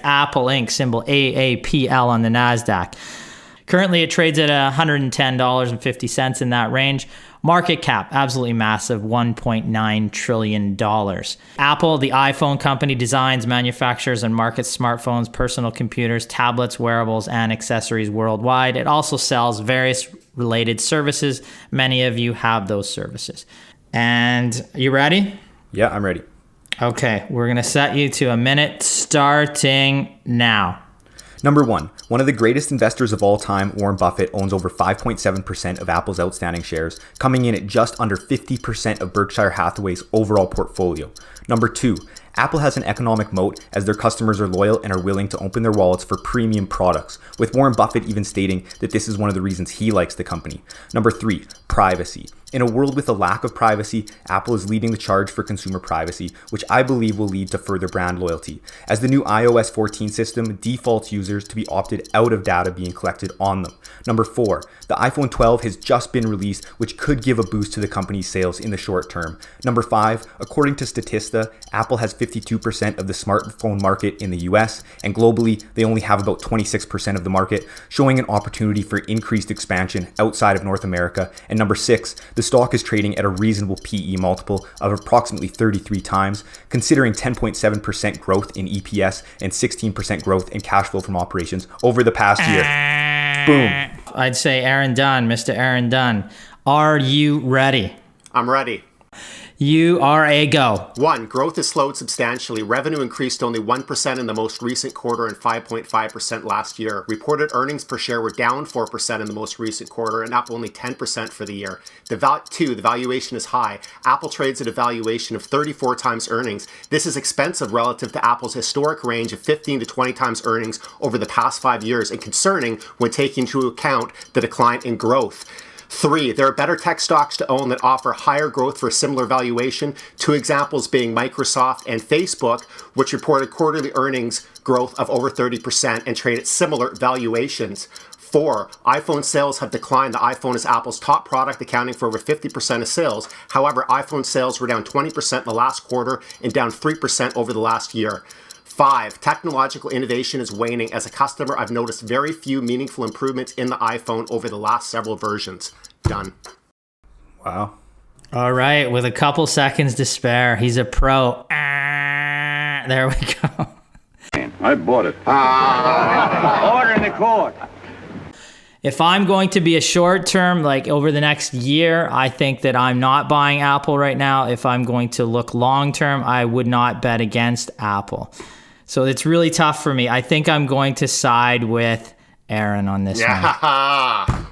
Apple Inc., symbol AAPL on the NASDAQ. Currently, it trades at $110.50 in that range. Market cap, absolutely massive, $1.9 trillion. Apple, the iPhone company, designs, manufactures, and markets smartphones, personal computers, tablets, wearables, and accessories worldwide. It also sells various related services. Many of you have those services. And you ready? Yeah, I'm ready. Okay, we're going to set you to a minute starting now. Number one of the greatest investors of all time, Warren Buffett, owns over 5.7% of Apple's outstanding shares, coming in at just under 50% of Berkshire Hathaway's overall portfolio. Number two, Apple has an economic moat as their customers are loyal and are willing to open their wallets for premium products, with Warren Buffett even stating that this is one of the reasons he likes the company. Number three, privacy. In a world with a lack of privacy, Apple is leading the charge for consumer privacy, which I believe will lead to further brand loyalty, as the new iOS 14 system defaults users to be opted out of data being collected on them. Number four, the iPhone 12 has just been released, which could give a boost to the company's sales in the short term. Number five, according to Statista, Apple has 52% of the smartphone market in the US, and globally, they only have about 26% of the market, showing an opportunity for increased expansion outside of North America. And number six, the stock is trading at a reasonable PE multiple of approximately 33 times, considering 10.7% growth in EPS and 16% growth in cash flow from operations over the past year. Boom. I'd say Aaron Dunn, Mr. Aaron Dunn. Are you ready? I'm ready. You are a go. 1. Growth has slowed substantially. Revenue increased only 1% in the most recent quarter and 5.5% last year. Reported earnings per share were down 4% in the most recent quarter and up only 10% for the year. 2. The valuation is high. Apple trades at a valuation of 34 times earnings. This is expensive relative to Apple's historic range of 15 to 20 times earnings over the past 5 years, and concerning when taking into account the decline in growth. 3. There are better tech stocks to own that offer higher growth for a similar valuation. 2 examples being Microsoft and Facebook, which reported quarterly earnings growth of over 30% and trade at similar valuations. 4. iPhone sales have declined. The iPhone is Apple's top product, accounting for over 50% of sales. However, iPhone sales were down 20% in the last quarter and down 3% over the last year. 5. Technological innovation is waning. As a customer, I've noticed very few meaningful improvements in the iPhone over the last several versions. Done. Wow. All right, with a couple seconds to spare. He's a pro. There we go. I bought it. Order in the court. If I'm going to be a short term, like over the next year, I think that I'm not buying Apple right now. If I'm going to look long term, I would not bet against Apple. So it's really tough for me. I think I'm going to side with Aaron on this one.